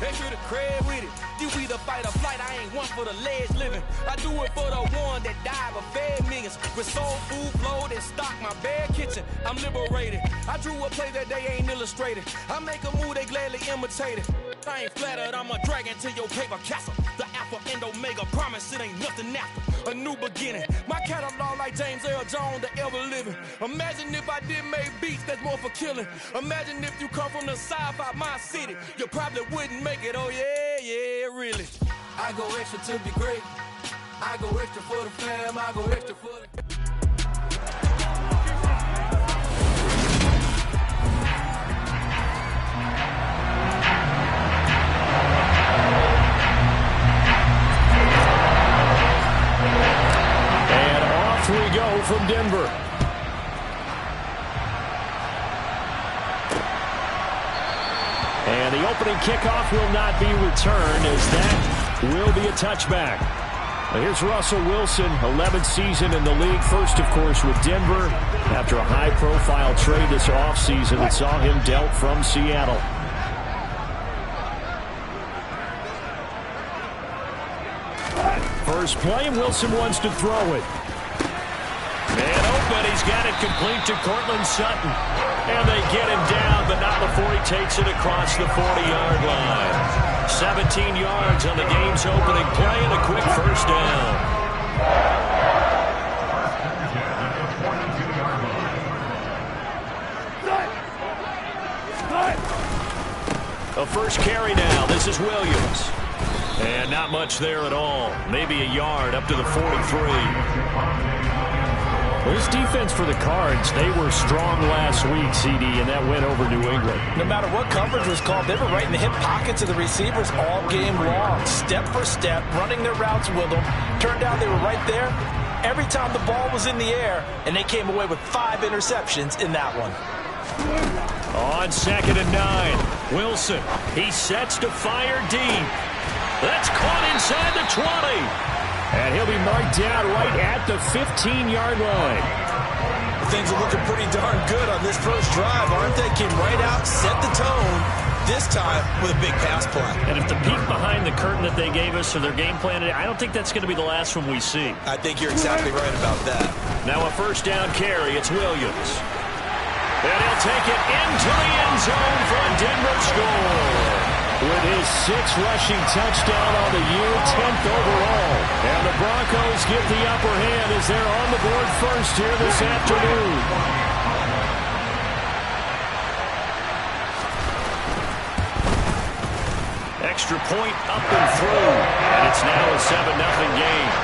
Extra the cred with it. You either fight or flight, I ain't one for the ledge living. I do it for the one that died but fed millions. With soul food flowed and stocked my bare kitchen. I'm liberated. I drew a play that they ain't illustrated. I make a move, they gladly imitate it. I ain't flattered, I'm a dragon to your paper castle. The alpha and omega, promise it ain't nothing after. A new beginning. My catalog like James Earl Jones, the ever living. Imagine if I did make beats that's more for killing. Imagine if you come from the sci-fi my city. You probably wouldn't make it, oh yeah, really. I go extra to be great. I go extra for the fam, I go extra for the... And off we go from Denver. And the opening kickoff will not be returned, as that will be a touchback. Here's Russell Wilson, 11th season in the league. First, of course, with Denver after a high-profile trade this offseason that saw him dealt from Seattle. First play, and Wilson wants to throw it. And open, he's got it complete to Cortland Sutton. And they get him down, but not before he takes it across the 40-yard line. 17 yards on the game's opening play and a quick first down. A first carry now. This is Williams. And not much there at all. Maybe a yard up to the 43. Well, this defense for the Cards, they were strong last week, CD, and that went over New England. No matter what coverage was called, they were right in the hip pockets of the receivers all game long. Step for step, running their routes with them. Turned out they were right there every time the ball was in the air, and they came away with 5 interceptions in that one. On 2nd and 9, Wilson, he sets to fire deep. That's caught inside the 20. And he'll be marked down right at the 15-yard line. Things are looking pretty darn good on this first drive, aren't they? Came right out, set the tone, this time with a big pass play. And if the peek behind the curtain that they gave us or their game plan, I don't think that's going to be the last one we see. I think you're exactly right about that. Now a first down carry, it's Williams. And he'll take it into the end zone for a Denver score. With his 6th rushing touchdown on the year, 10th overall. And the Broncos get the upper hand as they're on the board first here this afternoon. Extra point up and through. And it's now a 7-0 game.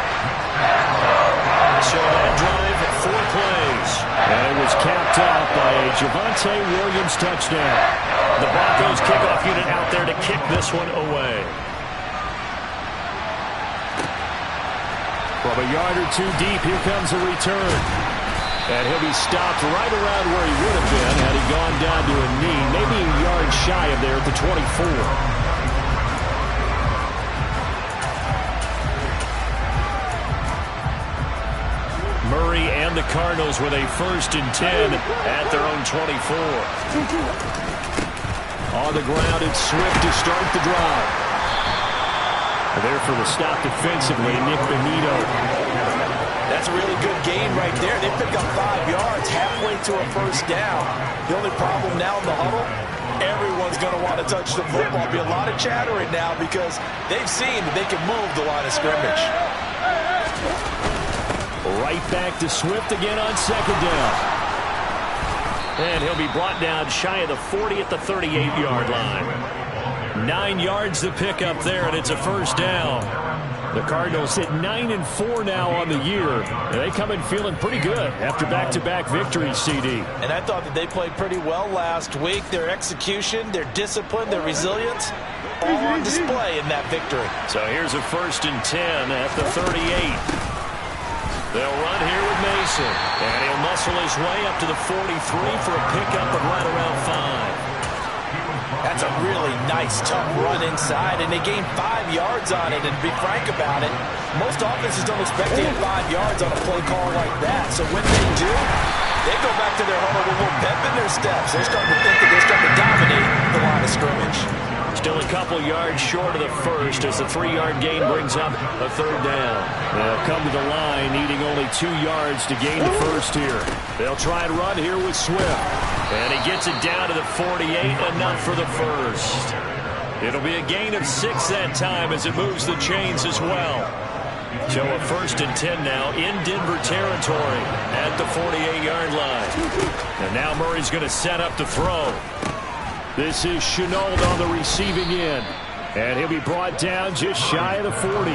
So that drive, 4 plays. And it was capped out by a Javonte Williams touchdown. The Broncos kickoff unit out there to kick this one away. From a yard or 2 deep, here comes a return. And he'll be stopped right around where he would have been had he gone down to a knee, maybe a yard shy of there at the 24. Murray and the Cardinals with a 1st and 10 at their own 24. On the ground, it's Swift to start the drive. There for the stop defensively, Nick Benito. That's a really good gain right there. They pick up 5 yards halfway to a first down. The only problem now in the huddle, everyone's going to want to touch the football. There'll be a lot of chattering now because they've seen that they can move the line of scrimmage. Right back to Swift again on 2nd down. And he'll be brought down shy of the 40 at the 38-yard line. 9 yards to pick up there, and it's a first down. The Cardinals hit 9-4 now on the year. And they come in feeling pretty good after back-to-back victories, CD. And I thought that they played pretty well last week. Their execution, their discipline, their resilience, all on display in that victory. So here's a 1st and 10 at the 38. They'll run here with Mason. And he'll muscle his way up to the 43 for a pickup of right around 5. That's a really nice, tough run inside, and they gained 5 yards on it. And to be frank about it, most offenses don't expect to get 5 yards on a play call like that. So when they do, they go back to their huddle with a little pep in their steps. They're starting to think that they're starting to dominate the line of scrimmage. Still a couple yards short of the first as the 3-yard gain brings up a third down. They'll come to the line needing only 2 yards to gain the first here. They'll try and run here with Swift. And he gets it down to the 48, enough for the first. It'll be a gain of 6 that time as it moves the chains as well. So a 1st and 10 now in Denver territory at the 48-yard line. And now Murray's going to set up to throw. This is Chenault on the receiving end. And he'll be brought down just shy of the 40.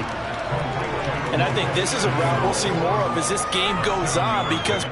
And I think this is a route we'll see more of as this game goes on because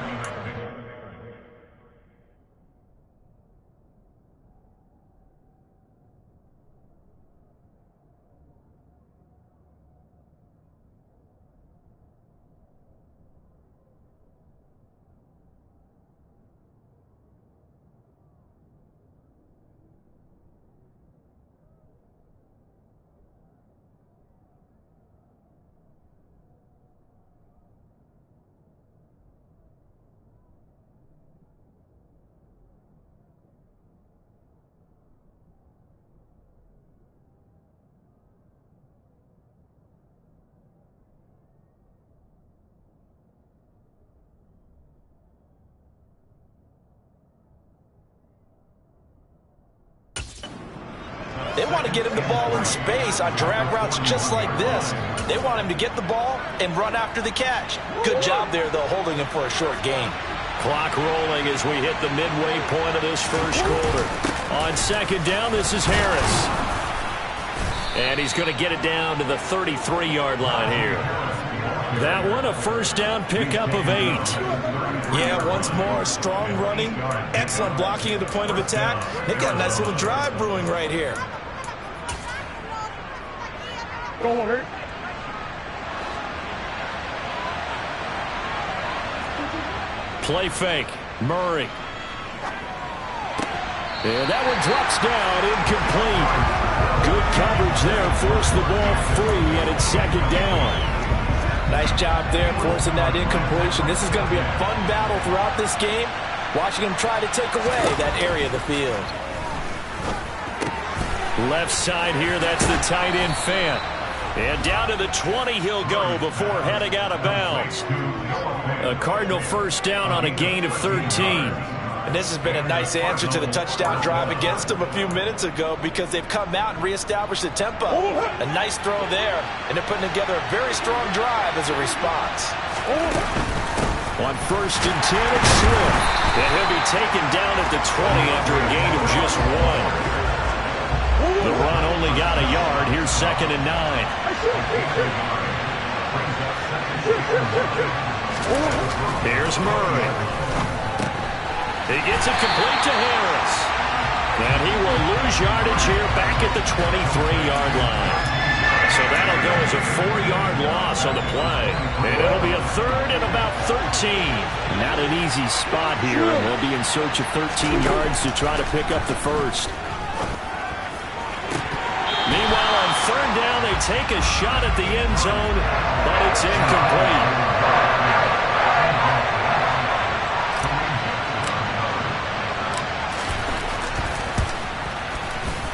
they want to get him the ball in space on drag routes just like this. They want him to get the ball and run after the catch. Good job there, though, holding him for a short gain. Clock rolling as we hit the midway point of this first quarter. On 2nd down, this is Harris. And he's going to get it down to the 33-yard line here. That one, a 1st down pickup of 8. Yeah, once more, strong running, excellent blocking at the point of attack. They've got a nice little drive brewing right here. Play fake. Murray. And that one drops down, incomplete. Good coverage there, forced the ball free, and it's 2nd down. Nice job there, forcing that incompletion. This is going to be a fun battle throughout this game. Watching him try to take away that area of the field. Left side here, that's the tight end Fant. And down to the 20 he'll go before heading out of bounds. A Cardinal 1st down on a gain of 13. And this has been a nice answer to the touchdown drive against them a few minutes ago because they've come out and reestablished the tempo. A nice throw there, and they're putting together a very strong drive as a response. On 1st and 10, it's Swift. And he'll be taken down at the 20 after a gain of just 1. The run only got a yard. Here's 2nd and 9. Here's Murray. He gets it complete to Harris. And he will lose yardage here back at the 23-yard line. So that'll go as a 4-yard loss on the play. And it'll be a 3rd and about 13. Not an easy spot here. They'll be in search of 13 yards to try to pick up the first. Meanwhile, on 3rd down, they take a shot at the end zone, but it's incomplete.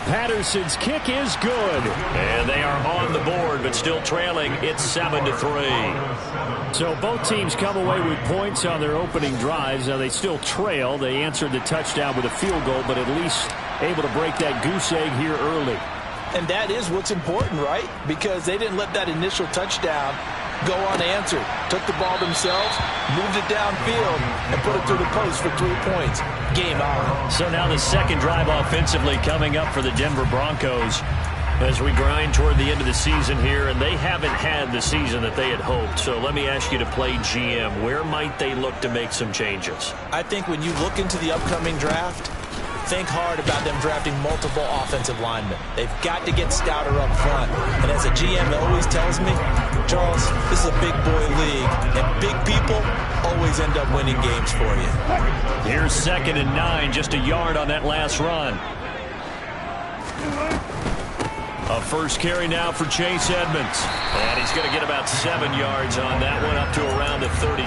Patterson's kick is good. And they are on the board, but still trailing. It's 7-3. So both teams come away with points on their opening drives. Now they still trail. They answered the touchdown with a field goal, but at least able to break that goose egg here early. And that is what's important, right? Because they didn't let that initial touchdown go unanswered. Took the ball themselves, moved it downfield, and put it through the post for 3 points. Game on. So now the second drive offensively coming up for the Denver Broncos as we grind toward the end of the season here, and they haven't had the season that they had hoped. So let me ask you to play GM. Where might they look to make some changes? I think when you look into the upcoming draft, think hard about them drafting multiple offensive linemen. They've got to get stouter up front. And as a GM always tells me, Charles, this is a big boy league, and big people always end up winning games for you. Here's 2nd and 9, just a yard on that last run. A first carry now for Chase Edmonds. And he's going to get about 7 yards on that one, up to around the 33.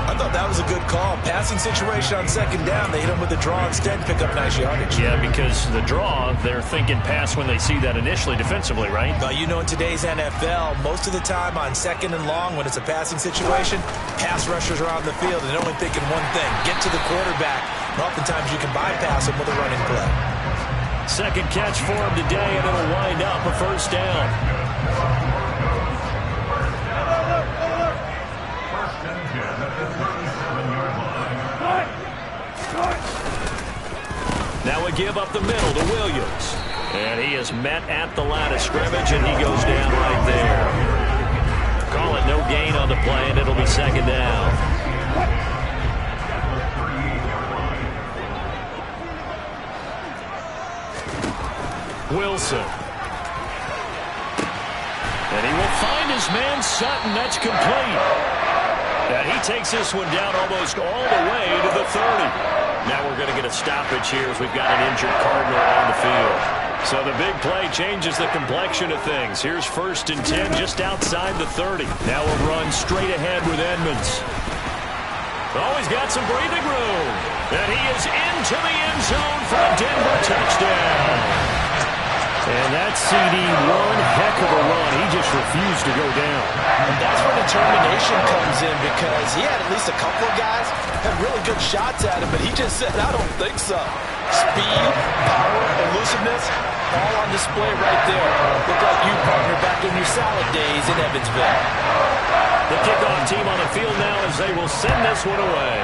A thought that was a good call. Passing situation on second down. They hit him with the draw instead, pick up nice yardage. Yeah, because the draw, they're thinking pass when they see that initially defensively, right? But you know, in today's NFL, most of the time on second and long, when it's a passing situation, pass rushers are on the field and they're only thinking one thing: get to the quarterback. And oftentimes you can bypass him with a running play. Second catch for him today, and it'll wind up a first down. Now we give up the middle to Williams. And he is met at the line of scrimmage, and he goes down right there. Call it no gain on the play, and it'll be second down. Wilson. And he will find his man Sutton. That's complete. And he takes this one down almost all the way to the 30. Now we're going to get a stoppage here as we've got an injured Cardinal on the field. So the big play changes the complexion of things. Here's 1st and 10 just outside the 30. Now a run straight ahead with Edmonds. Oh, he's got some breathing room. And he is into the end zone for a Denver touchdown. And that CD, one heck of a run. He just refused to go down. And that's where determination comes in, because he had at least a couple of guys had really good shots at him, but he just said, I don't think so. Speed, power, elusiveness, all on display right there. Look like you, partner, back in your salad days in Evansville. The kickoff team on the field now as they will send this one away.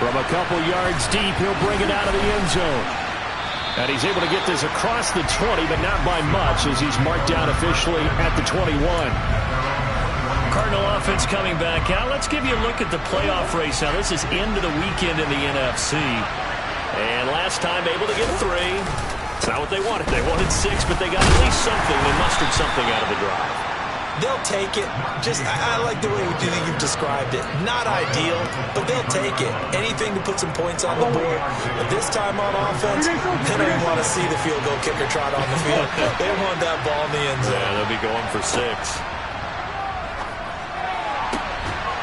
From a couple yards deep, he'll bring it out of the end zone. And he's able to get this across the 20, but not by much, as he's marked down officially at the 21. Cardinal offense coming back out. Let's give you a look at the playoff race now. This is into the weekend in the NFC. And last time able to get 3. It's not what they wanted. They wanted 6, but they got at least something. They mustered something out of the drive. They'll take it. I like the way you've described it. Not ideal, but they'll take it. Anything to put some points on the board. But this time on offense, they don't even want to see the field goal kicker trot on the field. They want that ball in the end zone. Yeah, they'll be going for 6.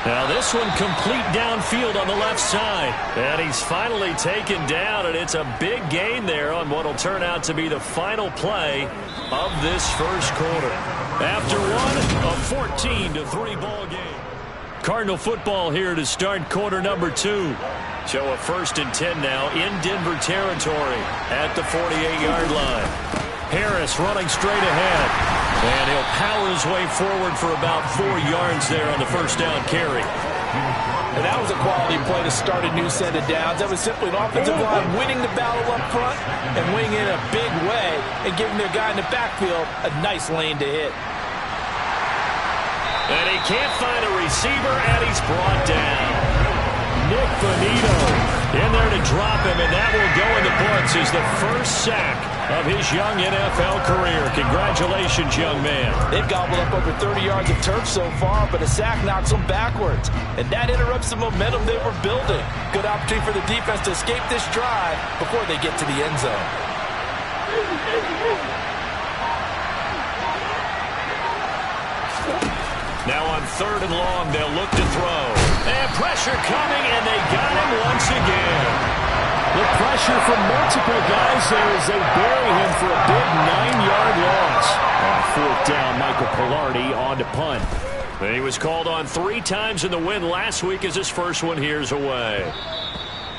Now this one complete downfield on the left side. And he's finally taken down, and it's a big gain there on what will turn out to be the final play of this first quarter. After one, a 14-3 ball game. Cardinal football here to start quarter number 2. So a 1st and 10 now in Denver territory at the 48-yard line. Harris running straight ahead. And he'll power his way forward for about 4 yards there on the first down carry. And that was a quality play to start a new set of downs. That was simply an offensive line winning the battle up front and winning in a big way and giving their guy in the backfield a nice lane to hit. And he can't find a receiver, and he's brought down. Nick Bonito in there to drop him, and that will go in the books as the first sack of his young NFL career. Congratulations, young man. They've gobbled up over 30 yards of turf so far, but a sack knocks them backwards. And that interrupts the momentum they were building. Good opportunity for the defense to escape this drive before they get to the end zone. Now on 3rd and long, they'll look to throw. And pressure coming, and they got him once again. The pressure from multiple guys there as they bury him for a big 9-yard loss. On 4th down, Michael Pilardi on to punt. And he was called on 3 times in the win last week as his first one here's away.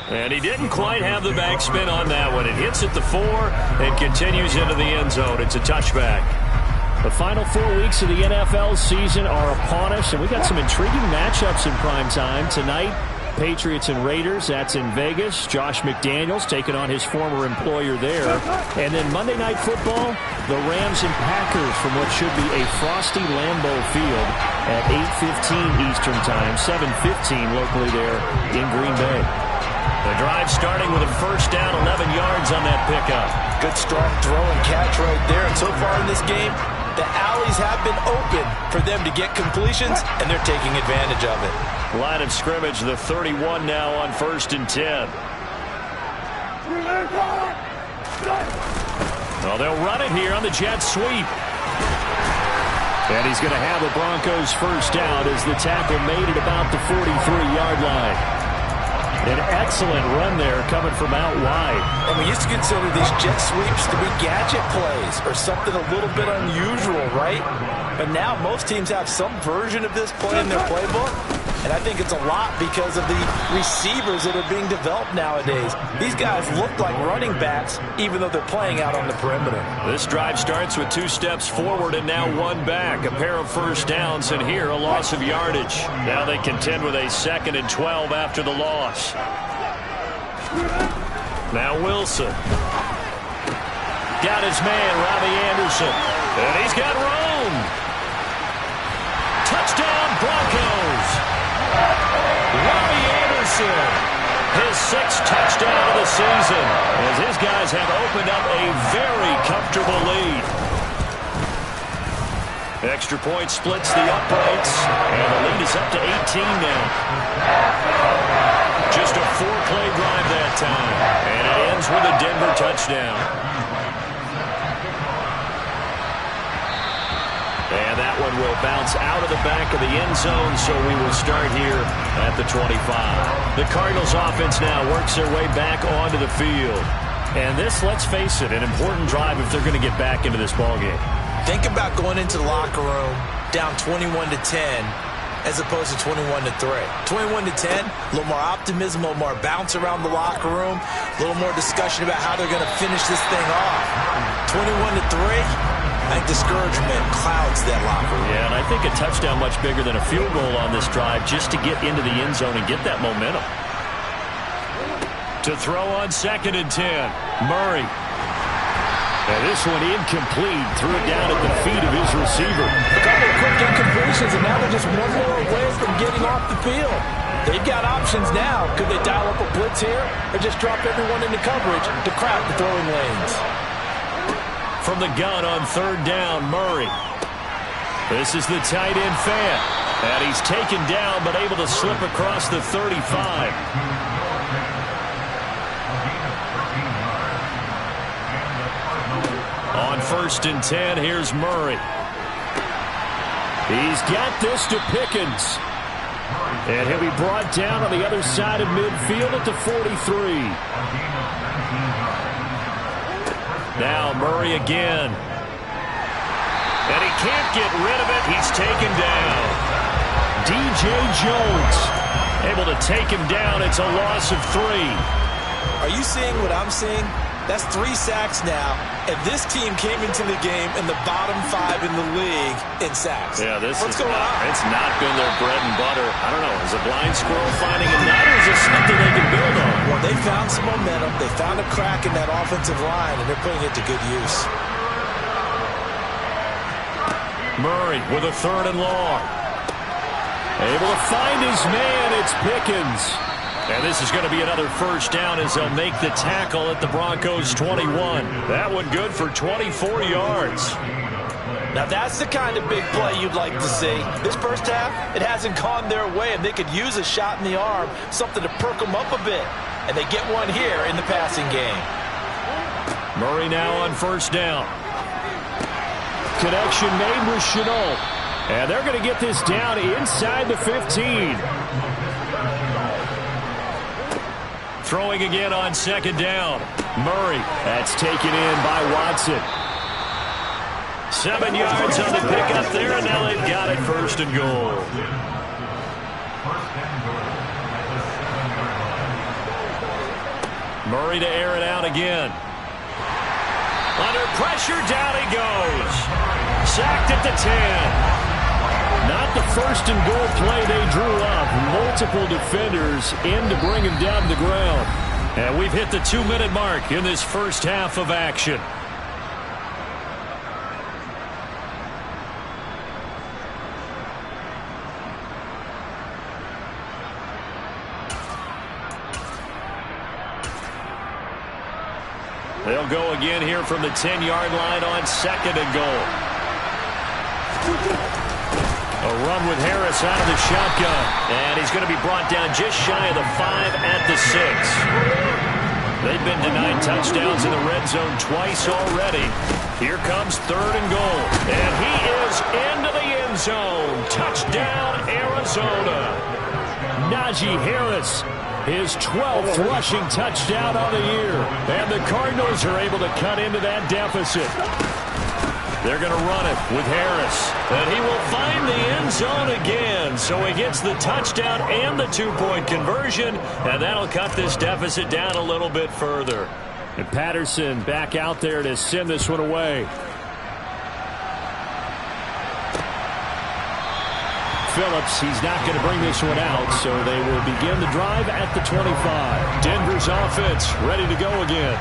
And he didn't quite have the backspin on that one. It hits at the 4 and continues into the end zone. It's a touchback. The final 4 weeks of the NFL season are upon us, and we got some intriguing matchups in prime time tonight. Patriots and Raiders, that's in Vegas. Josh McDaniels taking on his former employer there. And then Monday Night Football, the Rams and Packers from what should be a frosty Lambeau Field at 8:15 Eastern Time, 7:15 locally there in Green Bay. The drive starting with a first down, 11 yards on that pickup. Good strong throw and catch right there. And so far in this game, the alleys have been open for them to get completions, and they're taking advantage of it. Line of scrimmage, the 31 now on 1st and 10. Well, they'll run it here on the jet sweep. And he's going to have the Broncos first down as the tackle made at about the 43-yard line. An excellent run there coming from out wide. And we used to consider these jet sweeps to be gadget plays or something a little bit unusual, right? But now most teams have some version of this play in their playbook. And I think it's a lot because of the receivers that are being developed nowadays. These guys look like running backs, even though they're playing out on the perimeter. This drive starts with 2 steps forward and now 1 back. A pair of first downs, and here a loss of yardage. Now they contend with a 2nd and 12 after the loss. Now Wilson. Got his man, Robbie Anderson. And he's got room. Touchdown, Broncos. Robbie Anderson, his 6th touchdown of the season, as his guys have opened up a very comfortable lead. Extra point splits the uprights, and the lead is up to 18 now. Just a 4-play drive that time, and it ends with a Denver touchdown. And that one will bounce out of the back of the end zone, so we will start here at the 25. The Cardinals offense now works their way back onto the field. And this, let's face it, an important drive if they're going to get back into this ballgame. Think about going into the locker room down 21-10 as opposed to 21-3. 21-10, a little more optimism, a little more bounce around the locker room, a little more discussion about how they're going to finish this thing off. 21-3. I think discouragement clouds that locker room. Yeah, and I think a touchdown much bigger than a field goal on this drive just to get into the end zone and get that momentum. To throw on 2nd and 10, Murray. And this one incomplete. Threw it down at the feet of his receiver. A couple of quick incompletions, and now they're just one more away from getting off the field. They've got options now. Could they dial up a blitz here or just drop everyone into coverage to crowd the throwing lanes? From the gun on 3rd down, Murray. This is the tight end Fant. And he's taken down but able to slip across the 35. On 1st and 10, here's Murray. He's got this to Pickens. And he'll be brought down on the other side of midfield at the 43. Now Murray again. And he can't get rid of it. He's taken down. DJ Jones able to take him down. It's a loss of 3. Are you seeing what I'm seeing? That's 3 sacks now. And this team came into the game in the bottom 5 in the league in sacks. Yeah, What's going on? It's not been their bread and butter. I don't know. Is a blind squirrel finding a nut, or is it something they can build on? Well, they found some momentum. They found a crack in that offensive line, and they're putting it to good use. Murray with a 3rd and long. Able to find his man. It's Pickens. And this is going to be another first down as they'll make the tackle at the Broncos 21. That one good for 24 yards. Now that's the kind of big play you'd like to see. This first half, it hasn't gone their way, and they could use a shot in the arm, something to perk them up a bit. And they get one here in the passing game. Murray now on 1st down. Connection made with Chenault. And they're going to get this down inside the 15. Throwing again on 2nd down. Murray. That's taken in by Watson. 7 yards on the pickup there, and now they've got it 1st and goal. Murray to air it out again. Under pressure, down he goes. Sacked at the 10. Not the 1st and goal play they drew up. Multiple defenders in to bring him down to the ground. And we've hit the 2-minute mark in this first half of action. They'll go again here from the 10-yard line on 2nd and goal. A run with Harris out of the shotgun. And he's going to be brought down just shy of the 5 at the 6. They've been denied touchdowns in the red zone twice already. Here comes 3rd and goal. And he is into the end zone. Touchdown, Arizona. Najee Harris, his 12th rushing touchdown on the year. And the Cardinals are able to cut into that deficit. They're going to run it with Harris. And he will find the end zone again. So he gets the touchdown and the 2-point conversion. And that'll cut this deficit down a little bit further. And Patterson back out there to send this one away. Phillips, he's not going to bring this one out, so they will begin the drive at the 25. Denver's offense ready to go again.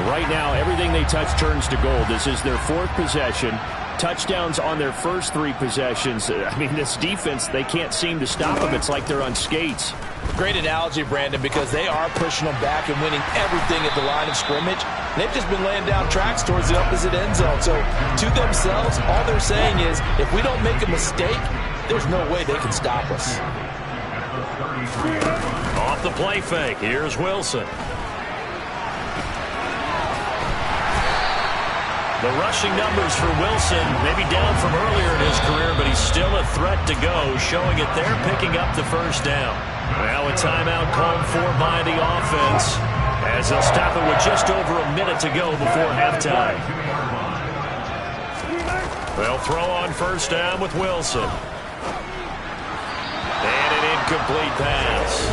Right now, everything they touch turns to gold. This is their 4th possession. Touchdowns on their first 3 possessions. I mean, this defense, they can't seem to stop them. It's like they're on skates. Great analogy, Brandon, because they are pushing them back and winning everything at the line of scrimmage. They've just been laying down tracks towards the opposite end zone. So to themselves, all they're saying is, if we don't make a mistake, there's no way they can stop us. Off the play fake, here's Wilson. The rushing numbers for Wilson maybe down from earlier in his career, but he's still a threat to go, showing it there, picking up the first down. Now a timeout called for by the offense, as they'll stop it with just over a minute to go before halftime. They'll throw on first down with Wilson. And an incomplete pass.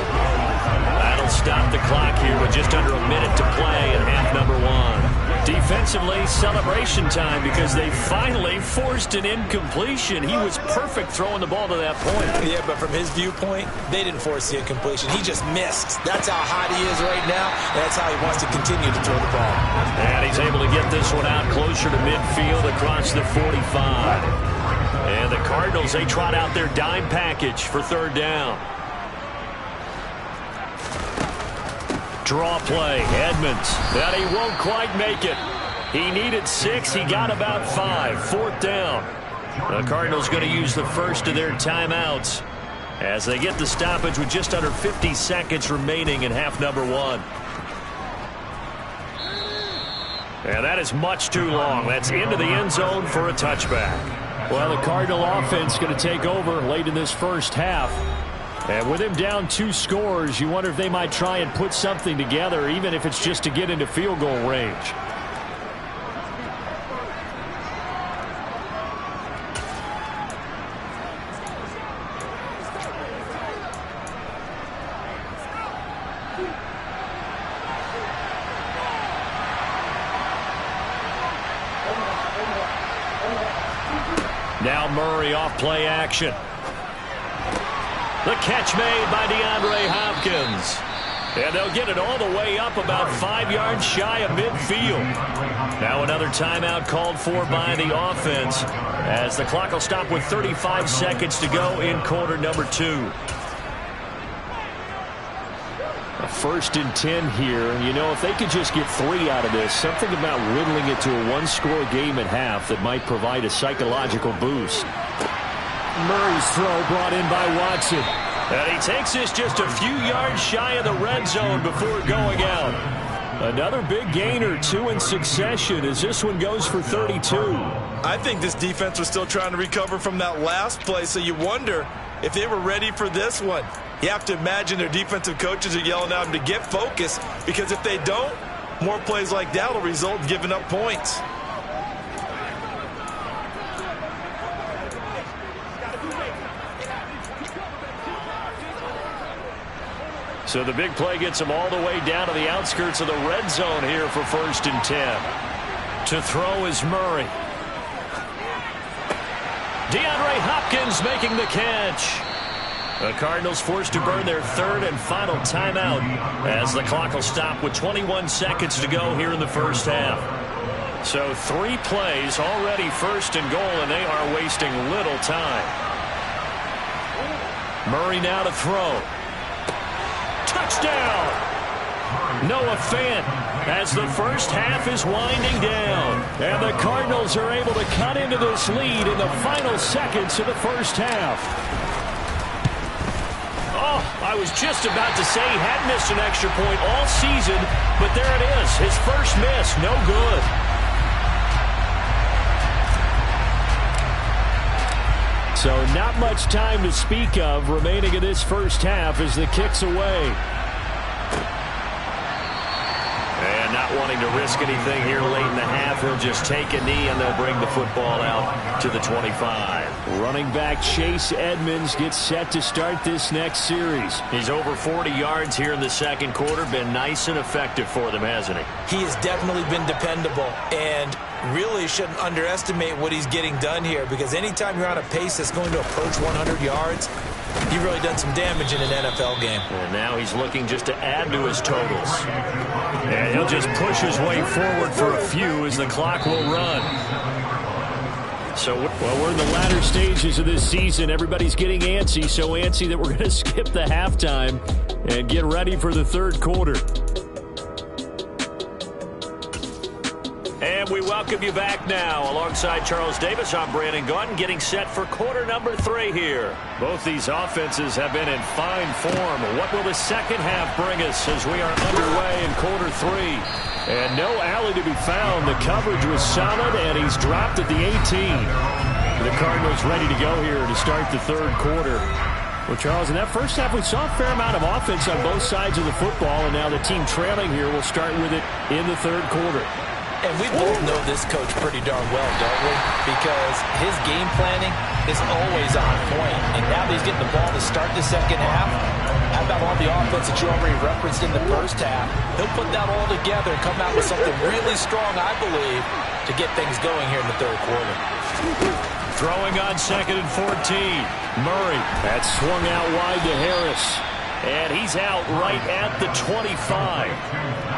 That'll stop the clock here with just under a minute to play in half number 1. Defensively, celebration time because they finally forced an incompletion. He was perfect throwing the ball to that point. Yeah, but from his viewpoint, they didn't force the incompletion. He just missed. That's how hot he is right now, and that's how he wants to continue to throw the ball. And he's able to get this one out closer to midfield across the 45. And the Cardinals, they trot out their dime package for 3rd down. Draw play, Edmonds, but he won't quite make it. He needed 6, he got about 5, 4th down. The Cardinals going to use the first of their timeouts as they get the stoppage with just under 50 seconds remaining in half number 1. And that is much too long. That's into the end zone for a touchback. Well, the Cardinal offense going to take over late in this first half. And with him down 2 scores, you wonder if they might try and put something together, even if it's just to get into field goal range. Now Murray off play action. The catch made by DeAndre Hopkins. And they'll get it all the way up about 5 yards shy of midfield. Now another timeout called for by the offense as the clock will stop with 35 seconds to go in quarter number 2. A 1st and 10 here. And, you know, if they could just get 3 out of this, something about whittling it to a 1-score game at half that might provide a psychological boost. Murray's throw brought in by Watson. And he takes this just a few yards shy of the red zone before going out. Another big gainer, 2 in succession as this one goes for 32. I think this defense was still trying to recover from that last play, so you wonder if they were ready for this one. You have to imagine their defensive coaches are yelling at them to get focused, because if they don't, more plays like that will result in giving up points. So the big play gets them all the way down to the outskirts of the red zone here for 1st and 10. To throw is Murray. DeAndre Hopkins making the catch. The Cardinals forced to burn their 3rd and final timeout as the clock will stop with 21 seconds to go here in the first half. So 3 plays already 1st and goal, and they are wasting little time. Murray now to throw. Touchdown! Noah Fant as the first half is winding down. And the Cardinals are able to cut into this lead in the final seconds of the first half. Oh, I was just about to say he hadn't missed an extra point all season, but there it is. His first miss, no good. So not much time to speak of remaining in this first half as the kick's away. And not wanting to risk anything here late in the half, he'll just take a knee and they'll bring the football out to the 25. Running back Chase Edmonds gets set to start this next series. He's over 40 yards here in the second quarter. Been nice and effective for them, hasn't he? He has definitely been dependable, and really shouldn't underestimate what he's getting done here, because anytime you're on a pace that's going to approach 100 yards, you've really done some damage in an NFL game. And now he's looking just to add to his totals. And he'll just push his way forward for a few as the clock will run. So, well, we're in the latter stages of this season. Everybody's getting antsy, so antsy that we're going to skip the halftime and get ready for the third quarter. And we welcome you back now. Alongside Charles Davis, I'm Brandon Gaudin, getting set for quarter number 3 here. Both these offenses have been in fine form. What will the second half bring us as we are underway in quarter 3? And no alley to be found. The coverage was solid, and he's dropped at the 18. The Cardinals ready to go here to start the third quarter. Well, Charles, in that first half, we saw a fair amount of offense on both sides of the football, and now the team trailing here will start with it in the third quarter. And we both know this coach pretty darn well, don't we? Because his game planning is always on point. And now that he's getting the ball to start the second half, how about all the offense that you already referenced in the first half? He'll put that all together and come out with something really strong, I believe, to get things going here in the third quarter. Throwing on 2nd and 14. Murray. That's swung out wide to Harris. And he's out right at the 25.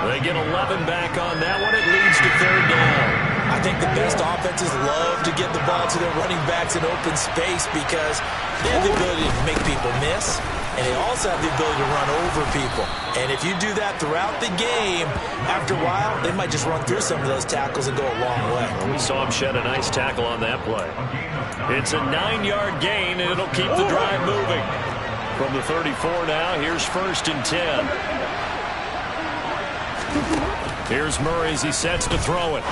They get 11 back on that one. It leads to third down. I think the best offenses love to get the ball to their running backs in open space because they have the ability to make people miss, and they also have the ability to run over people. And if you do that throughout the game, after a while, they might just run through some of those tackles and go a long way. Well, we saw him shed a nice tackle on that play. It's a 9-yard gain, and it'll keep the drive moving. From the 34 now, here's 1st and 10. Here's Murray as he sets to throw it.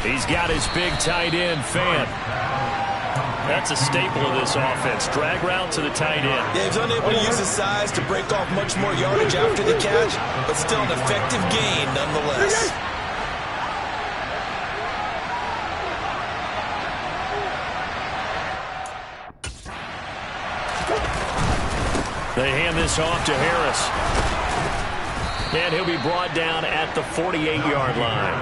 He's got his big tight end, Fant. That's a staple of this offense. Drag route to the tight end. Yeah, he's unable to use his size to break off much more yardage after the catch, but still an effective gain nonetheless. They hand this off to Harris. And he'll be brought down at the 48-yard line.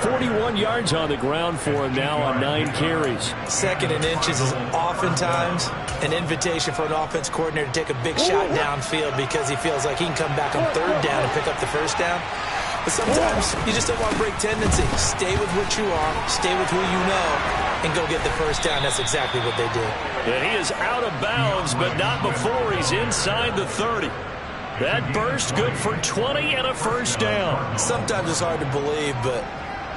41 yards on the ground for him now on 9 carries. 2nd and inches is oftentimes an invitation for an offense coordinator to take a big shot downfield because he feels like he can come back on 3rd down and pick up the 1st down. But sometimes you just don't want to break tendency. Stay with what you are, stay with who you know, and go get the 1st down. That's exactly what they did. Yeah, he is out of bounds, but not before he's inside the 30. That burst good for 20 and a 1st down. Sometimes it's hard to believe, but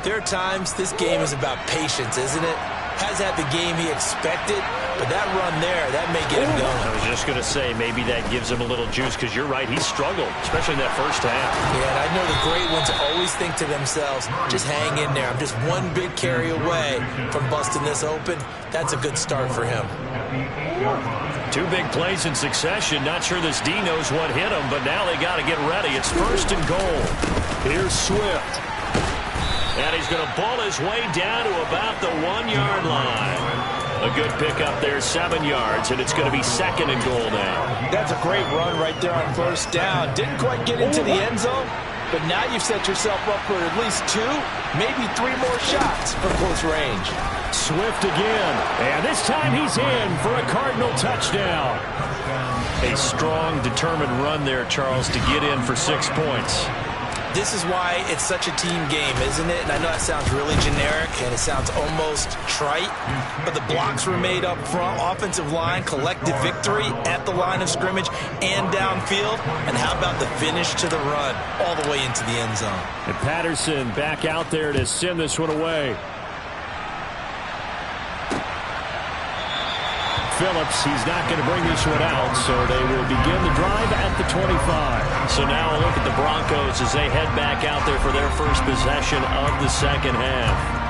there are times this game is about patience, isn't it? Has had the game he expected, but that run there, that may get him going. I was just going to say, maybe that gives him a little juice, because you're right, he struggled, especially in that first half. Yeah, and I know the great ones always think to themselves, just hang in there. I'm just one big carry away from busting this open. That's a good start for him. 2 big plays in succession. Not sure this D knows what hit him, but now they got to get ready. It's 1st and goal. Here's Swift. And he's going to ball his way down to about the 1-yard line. A good pickup there, 7 yards, and it's going to be 2nd and goal now. That's a great run right there on 1st down. Didn't quite get into the end zone, but now you've set yourself up for at least 2, maybe 3 more shots from close range. Swift again, and this time he's in for a Cardinal touchdown. A strong, determined run there, Charles, to get in for 6 points. This is why it's such a team game, isn't it? And I know that sounds really generic, and it sounds almost trite, but the blocks were made up front, offensive line, collective victory at the line of scrimmage and downfield. And how about the finish to the run all the way into the end zone? And Patterson back out there to send this one away. Phillips, he's not going to bring this one out, so they will begin the drive at the 25. So now a look at the Broncos as they head back out there for their first possession of the second half.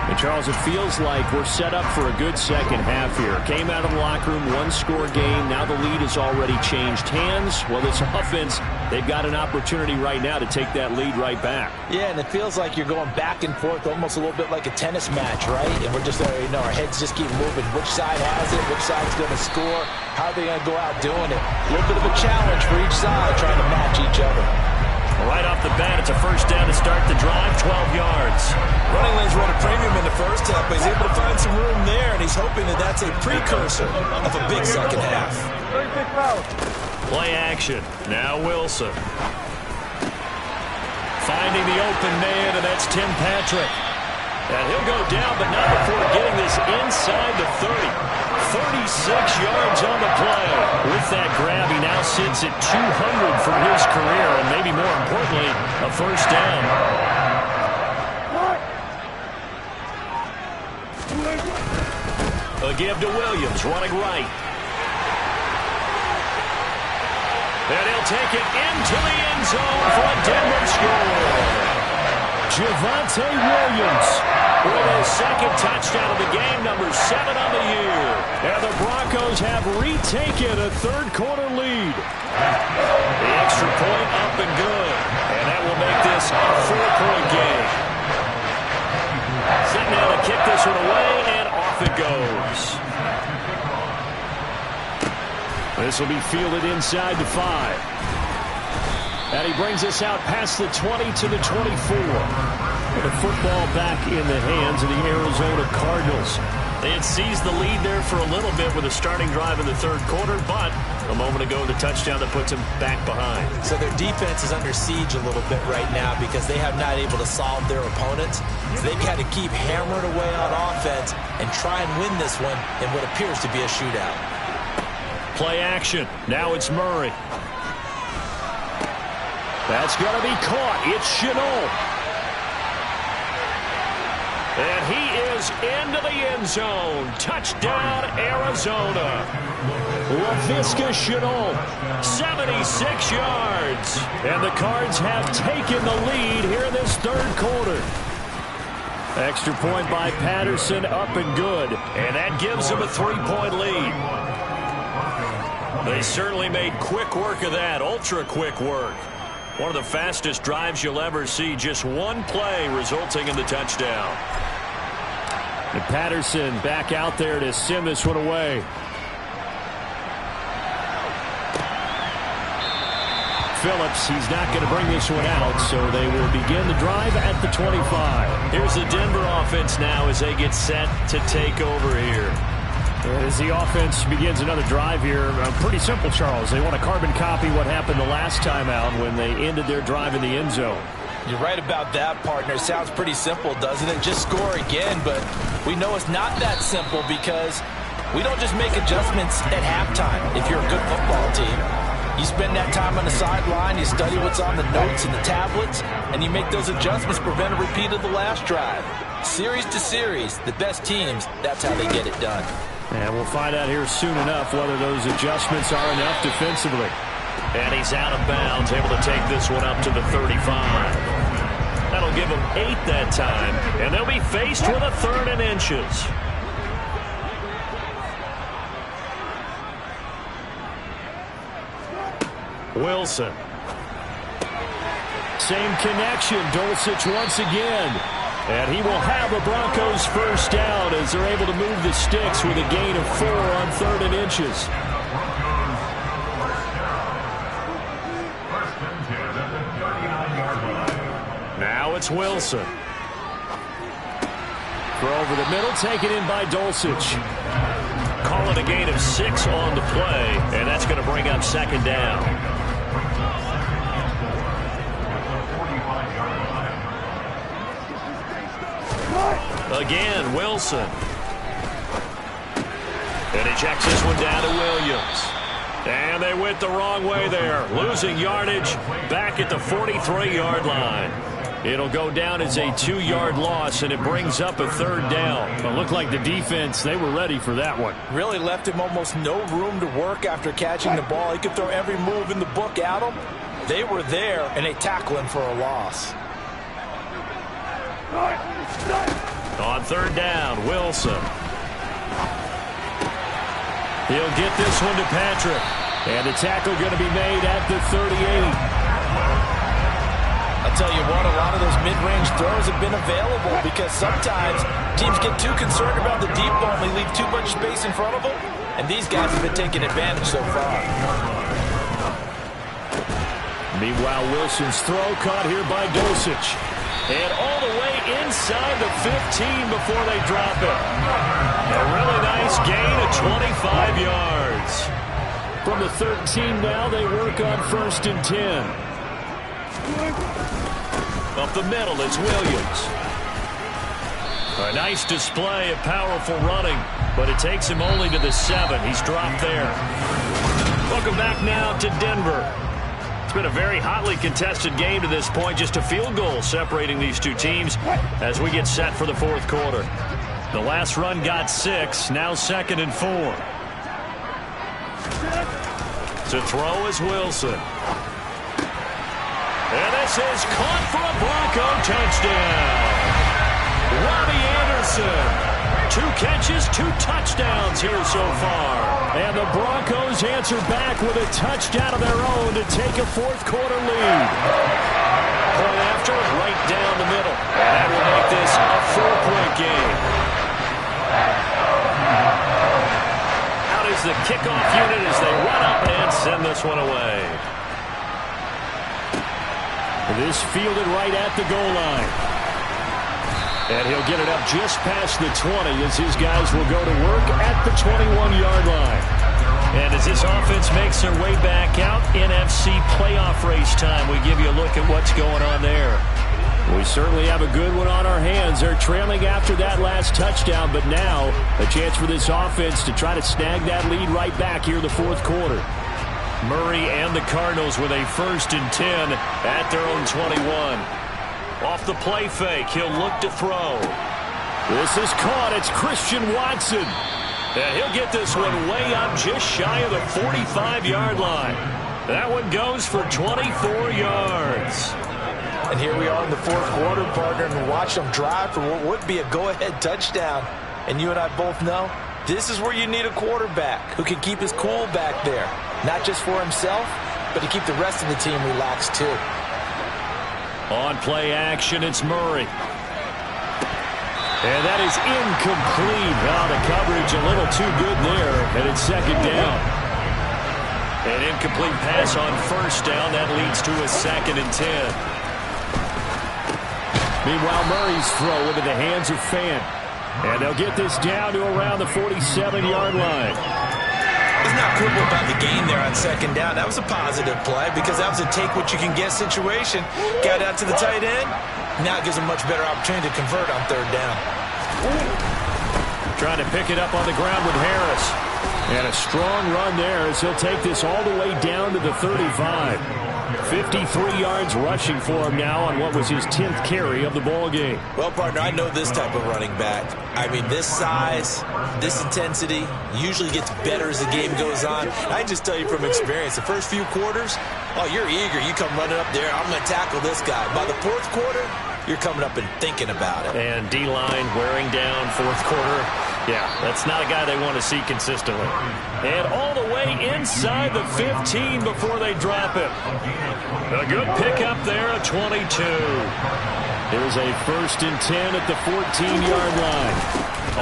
And Charles, it feels like we're set up for a good second half here. Came out of the locker room, one-score game. Now the lead has already changed hands. Well, this offense, they've got an opportunity right now to take that lead right back. Yeah, and it feels like you're going back and forth almost a little bit like a tennis match, right? And we're just, our heads just keep moving. Which side has it? Which side's going to score? How are they going to go out doing it? A little bit of a challenge for each side trying to match each other. Right off the bat, it's a first down to start the drive, 12 yards. Running lanes run a premium in the first half, but he's able to find some room there, and he's hoping that that's a precursor of a big second half. Play action. Now Wilson. Finding the open man, and that's Tim Patrick. And he'll go down, but not before getting this inside the 30. 36 yards on the play. With that grab, he now sits at 200 for his career, and maybe more importantly, a first down. A give to Williams, running right. And he'll take it into the end zone for a Denver score. Javonte Williams with his second touchdown of the game, number 7 on the year. And the Broncos have retaken a third-quarter lead. The extra point up and good. And that will make this a 4-point game. Sitting down to kick this one away, and off it goes. This will be fielded inside the 5. And he brings us out past the 20 to the 24. The football back in the hands of the Arizona Cardinals. They had seized the lead there for a little bit with a starting drive in the third quarter, but a moment ago the touchdown that puts them back behind. So their defense is under siege a little bit right now because they have not able to solve their opponents. So they've got to keep hammering away on offense and try and win this one in what appears to be a shootout. Play action. Now it's Murray. That's going to be caught. It's Shenault. And he is into the end zone. Touchdown, Arizona. Laviska Shenault, 76 yards. And the Cards have taken the lead here in this third quarter. Extra point by Patterson, up and good. And that gives them a 3-point lead. They certainly made quick work of that, ultra-quick work. One of the fastest drives you'll ever see. Just one play resulting in the touchdown. And Patterson back out there to send this one away. Phillips, he's not going to bring this one out, so they will begin the drive at the 25. Here's the Denver offense now as they get set to take over here. As the offense begins another drive here, pretty simple, Charles. They want to carbon copy what happened the last time out when they ended their drive in the end zone. You're right about that, partner. It sounds pretty simple, doesn't it? Just score again, but we know it's not that simple because we don't just make adjustments at halftime if you're a good football team. You spend that time on the sideline, you study what's on the notes and the tablets, and you make those adjustments, prevent a repeat of the last drive. Series to series, the best teams, that's how they get it done. And we'll find out here soon enough whether those adjustments are enough defensively. And he's out of bounds, able to take this one up to the 35. That'll give them 8 that time, and they'll be faced with a 3rd and inches. Wilson. Same connection, Dulcich once again. And he will have the Broncos first down as they're able to move the sticks with a gain of 4 on 3rd and inches. Now it's Wilson. Throw over the middle, taken in by Dulcich. Call it a gain of 6 on the play, and that's going to bring up 2nd down. Again, Wilson. And he checks this one down to Williams. And they went the wrong way there. Losing yardage back at the 43-yard line. It'll go down as a 2-yard loss, and it brings up a 3rd down. It looked like the defense, they were ready for that one. Really left him almost no room to work after catching the ball. He could throw every move in the book at him. They were there, and they tackle him for a loss. On 3rd down, Wilson. He'll get this one to Patrick. And the tackle going to be made at the 38. I'll tell you what, a lot of those mid-range throws have been available because sometimes teams get too concerned about the deep ball and they leave too much space in front of them. And these guys have been taking advantage so far. Meanwhile, Wilson's throw caught here by Dosich. And all the way inside the 15 before they drop it. A really nice gain of 25 yards. From the 13 now, they work on 1st and 10. Up the middle, it's Williams. A nice display of powerful running, but it takes him only to the 7. He's dropped there. Welcome back now to Denver. It's been a very hotly contested game to this point. Just a field goal separating these two teams as we get set for the 4th quarter. The last run got 6. Now 2nd and 4. To throw is Wilson. And this is caught for a Bronco touchdown. Robbie Anderson. 2 catches, 2 touchdowns here so far. And the Broncos answer back with a touchdown of their own to take a 4th quarter lead. Point after, right down the middle. And that will make this a 4-point game. Out is the kickoff unit as they run up and send this one away. This fielded right at the goal line. And he'll get it up just past the 20 as his guys will go to work at the 21-yard line. And as this offense makes their way back out, NFC playoff race time, we give you a look at what's going on there. We certainly have a good one on our hands. They're trailing after that last touchdown, but now a chance for this offense to try to snag that lead right back here in the 4th quarter. Murray and the Cardinals with a 1st and 10 at their own 21. Off the play fake, he'll look to throw. This is caught. It's Christian Watson. And he'll get this one way up just shy of the 45-yard line. That one goes for 24 yards. And here we are in the 4th quarter, partner, and watch them drive for what would be a go-ahead touchdown. And you and I both know this is where you need a quarterback who can keep his cool back there. Not just for himself, but to keep the rest of the team relaxed too. On play action, it's Murray. And that is incomplete. Now the coverage a little too good there, and it's 2nd down. An incomplete pass on 1st down. That leads to a 2nd and 10. Meanwhile, Murray's throw into the hands of Fant. And they'll get this down to around the 47-yard line. He's not quibble about the gain there on 2nd down. That was a positive play because that was a take-what-you-can-get situation. Got out to the tight end. Now it gives him a much better opportunity to convert on 3rd down. Trying to pick it up on the ground with Harris. And a strong run there as he'll take this all the way down to the 35. 53 yards rushing for him now on what was his 10th carry of the ball game. Well, partner, I know this type of running back. I mean, this size, this intensity usually gets better as the game goes on. I just tell you from experience, the first few quarters, oh, you're eager. You come running up there, I'm going to tackle this guy. By the 4th quarter, you're coming up and thinking about it. And D-line wearing down 4th quarter. Yeah, that's not a guy they want to see consistently. And all the way inside the 15 before they drop it. A good pickup there at 22. Here's a 1st and 10 at the 14-yard line.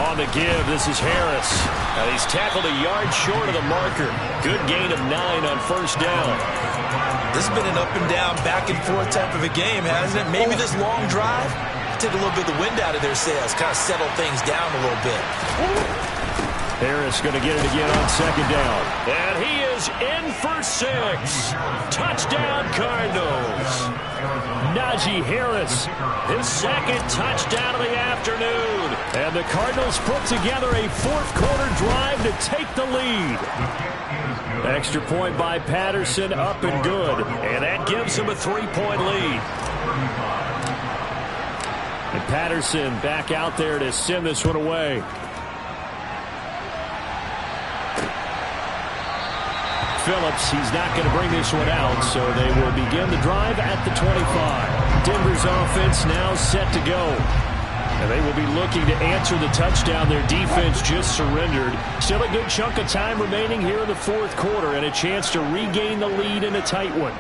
On the give, this is Harris. And he's tackled a yard short of the marker. Good gain of 9 on 1st down. This has been an up and down, back and forth type of a game, hasn't it? Maybe this long drive take a little bit of the wind out of their sails, kind of settle things down a little bit. Harris going to get it again on 2nd down. And he is in for 6. Touchdown, Cardinals. Najee Harris, his 2nd touchdown of the afternoon. And the Cardinals put together a 4th quarter drive to take the lead. Extra point by Patterson, up and good. And that gives him a 3-point lead. Patterson back out there to send this one away. Phillips, he's not going to bring this one out, so they will begin the drive at the 25. Denver's offense now set to go. And they will be looking to answer the touchdown their defense just surrendered. Still a good chunk of time remaining here in the fourth quarter and a chance to regain the lead in a tight one.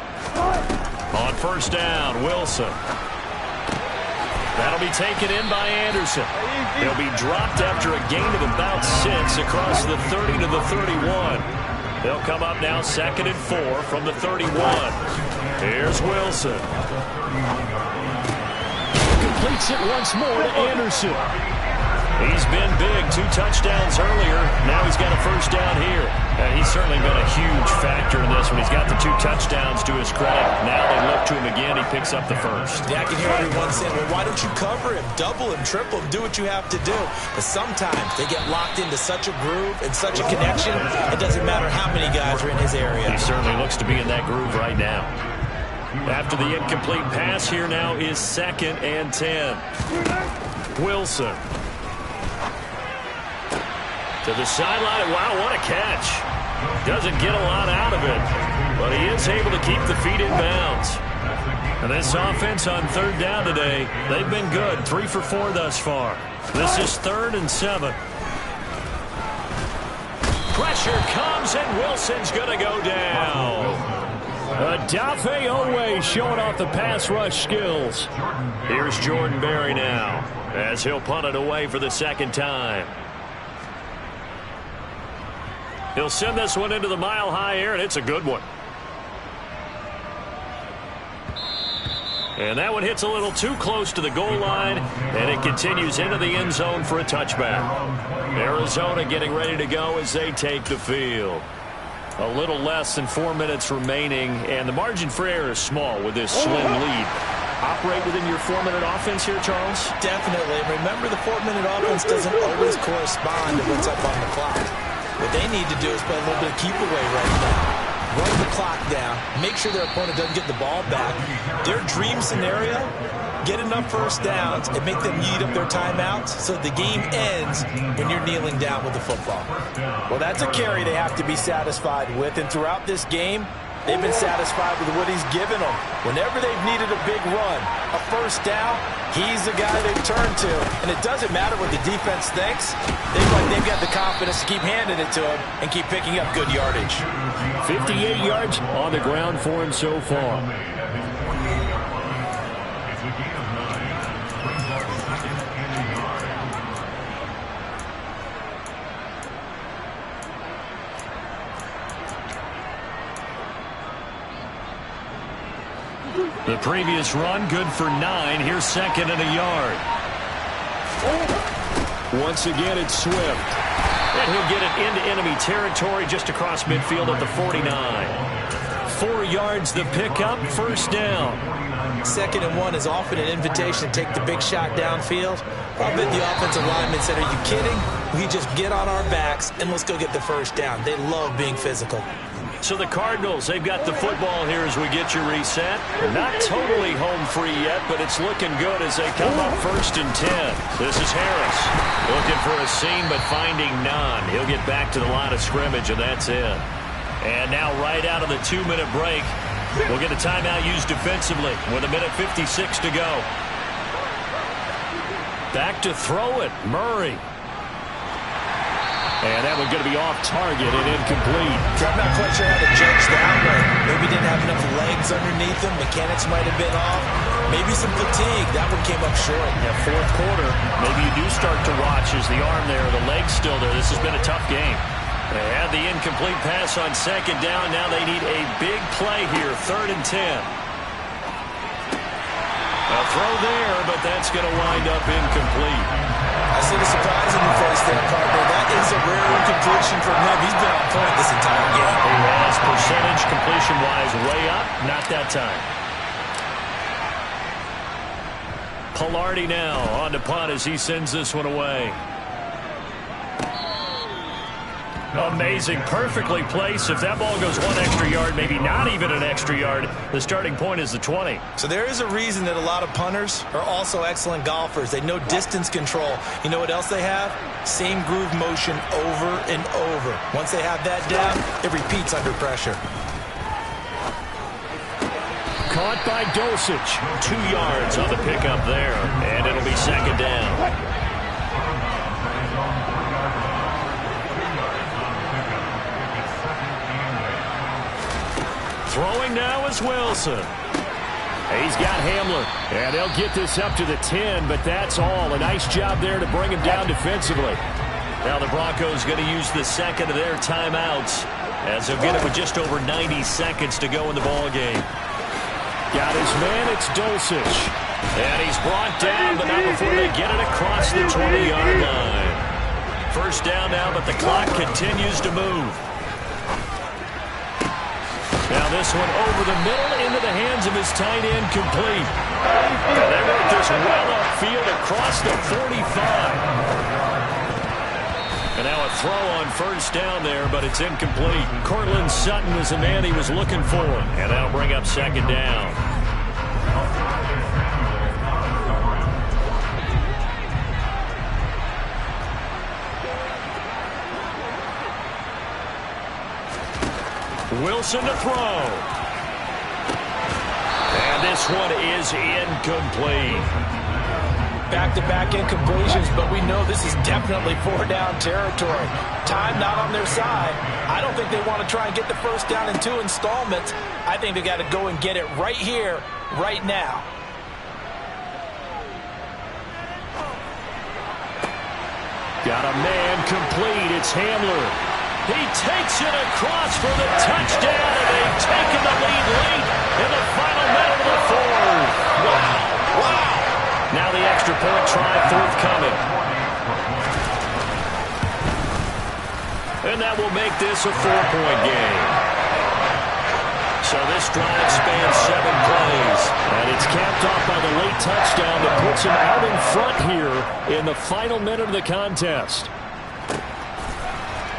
On first down, Wilson. That'll be taken in by Anderson. He'll be dropped after a gain of about 6 across the 30 to the 31. They'll come up now 2nd and 4 from the 31. Here's Wilson. Completes it once more to Anderson. He's been big, 2 touchdowns earlier. Now he's got a first down here. He's certainly been a huge factor in this one. He's got the 2 touchdowns to his credit. Now they look to him again. He picks up the first. Yeah, I can hear everyone saying, well, why don't you cover him, double him, triple him, do what you have to do. But sometimes they get locked into such a groove and such a connection, it doesn't matter how many guys are in his area. He certainly looks to be in that groove right now. After the incomplete pass, here now is 2nd and 10. Wilson. To the sideline. Wow, what a catch. Doesn't get a lot out of it, but he is able to keep the feet in bounds. And this offense on 3rd down today, they've been good. 3 for 4 thus far. This is 3rd and 7. Pressure comes, and Wilson's going to go down. Adafe Owe showing off the pass rush skills. Here's Jordan Berry now as he'll punt it away for the 2nd time. He'll send this one into the mile-high air, and it's a good one. And that one hits a little too close to the goal line, and it continues into the end zone for a touchback. Arizona getting ready to go as they take the field. A little less than 4 minutes remaining, and the margin for error is small with this slim lead. Operate within your 4-minute offense here, Charles? Definitely. Remember, the 4-minute offense doesn't always correspond to what's up on the clock. What they need to do is play a little bit of keep away right now. Run the clock down. Make sure their opponent doesn't get the ball back. Their dream scenario, get enough first downs and make them eat up their timeouts so the game ends when you're kneeling down with the football. Well, that's a carry they have to be satisfied with. And throughout this game, they've been satisfied with what he's given them. Whenever they've needed a big run, a first down, he's the guy they've turned to. And it doesn't matter what the defense thinks. They've got the confidence to keep handing it to him and keep picking up good yardage. 58 yards on the ground for him so far. The previous run, good for 9. Here's 2nd and a yard. Once again, it's Swift. And he'll get it into enemy territory just across midfield at the 49. 4 yards the pickup, first down. 2nd and 1 is often an invitation to take the big shot downfield. I bet the offensive lineman said, are you kidding? We just get on our backs and let's go get the first down. They love being physical. So the Cardinals, they've got the football here as we get you reset. Not totally home free yet, but it's looking good as they come up 1st and 10. This is Harris. Looking for a seam, but finding none. He'll get back to the line of scrimmage, and that's it. And now right out of the 2-minute break, we'll get a timeout used defensively with 1:56 to go. Back to throw it, Murray. And that one's going to be off target and incomplete. I'm not quite sure how to judge that, but maybe didn't have enough legs underneath him. Mechanics might have been off. Maybe some fatigue. That one came up short. Yeah, fourth quarter, maybe you do start to watch as the arm there, the leg's still there. This has been a tough game. They had the incomplete pass on 2nd down. Now they need a big play here, 3rd and 10. A throw there, but that's going to wind up incomplete. I see the surprise in your face there, partner. That is a rare incompletion from him. He's been on point this entire game. He has percentage completion-wise way up. Not that time. Pilardi now on to punt as he sends this one away. Amazing. Perfectly placed. If that ball goes 1 extra yard, maybe not even an extra yard, the starting point is the 20. So there is a reason that a lot of punters are also excellent golfers. They know distance control. You know what else they have? Same groove motion over and over. Once they have that down, it repeats under pressure. Caught by Dulcich. 2 yards on the pickup there, and it'll be second down. Throwing now is Wilson. He's got Hamler, and they'll get this up to the 10, but that's all. A nice job there to bring him down defensively. Now the Broncos going to use the second of their timeouts as they'll get it with just over 90 seconds to go in the ballgame. Got his man, it's Dulcich. And he's brought down, but not before they get it across the 20-yard line. First down now, but the clock continues to move. Now this one over the middle into the hands of his tight end, complete. And they work this well upfield across the 45. And now a throw on first down there, but it's incomplete. Cortland Sutton was the man he was looking for. And that'll bring up second down. Wilson to throw. And this one is incomplete. Back-to-back incompletions, but we know this is definitely 4-down territory. Time not on their side. I don't think they want to try and get the first down in 2 installments. I think they got to go and get it right here, right now. Got a man complete. It's Hamler. He takes it across for the touchdown, and they've taken the lead late in the final minute of the fourth. Wow. Wow. Now the extra point try forthcoming. And that will make this a 4-point game. So this drive spans 7 plays. And it's capped off by the late touchdown that puts him out in front here in the final minute of the contest.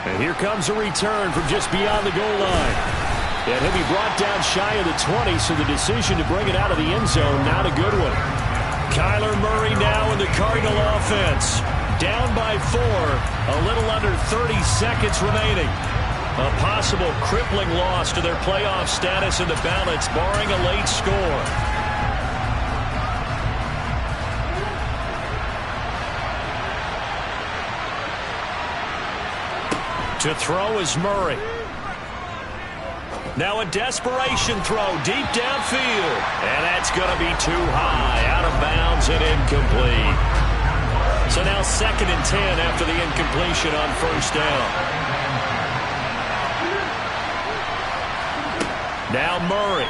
And here comes a return from just beyond the goal line. And he'll be brought down shy of the 20, so the decision to bring it out of the end zone, not a good one. Kyler Murray now in the Cardinal offense. Down by 4, a little under 30 seconds remaining. A possible crippling loss to their playoff status in the balance, barring a late score. To throw is Murray. Now a desperation throw deep downfield. And that's going to be too high, out of bounds and incomplete. So now 2nd and 10 after the incompletion on first down. Now Murray.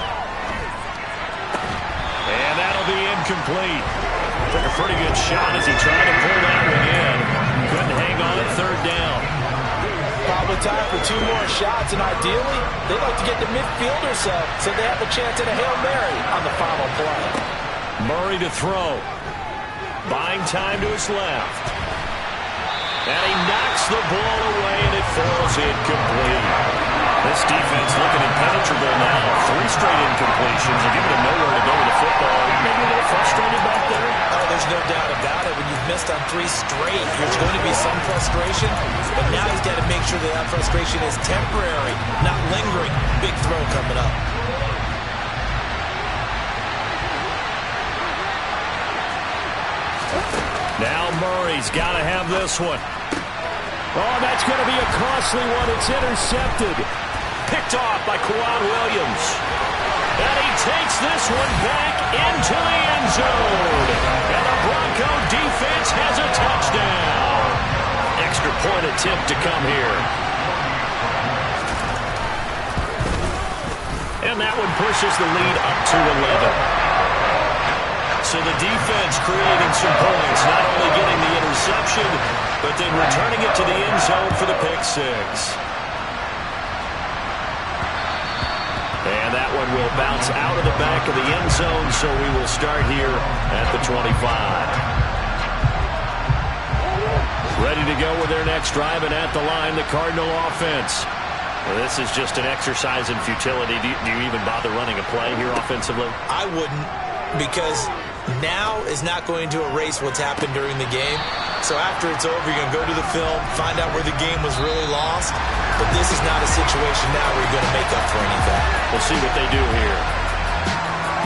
And that'll be incomplete. Took a pretty good shot as he tried to pull that one in. Couldn't hang on at 3rd down. Probably time for 2 more shots, and ideally, they'd like to get the midfield or so they have a chance at a Hail Mary on the final play. Murray to throw. Buying time to his left. And he knocks the ball away, and it falls incomplete. This defense looking impenetrable now. 3 straight incompletions. They're giving him nowhere to go with the football. Maybe a little frustrated back there. Oh, there's no doubt about it. When you've missed on 3 straight, there's going to be some frustration. But now he's got to make sure that frustration is temporary, not lingering. Big throw coming up. Now Murray's got to have this one. Oh, that's going to be a costly one. It's intercepted. Picked off by Kawhi Williams. And he takes this one back into the end zone. And the Bronco defense has a touchdown. Extra point attempt to come here. And that one pushes the lead up to 11. So the defense creating some points, not only getting the interception, but then returning it to the end zone for the pick 6. And that one will bounce out of the back of the end zone, so we will start here at the 25. Ready to go with their next drive, and at the line, the Cardinal offense. Well, this is just an exercise in futility. Do you even bother running a play here offensively? I wouldn't, because now is not going to erase what's happened during the game. So after it's over, you're going to go to the film, find out where the game was really lost. But this is not a situation now where you're going to make up for anything. We'll see what they do here.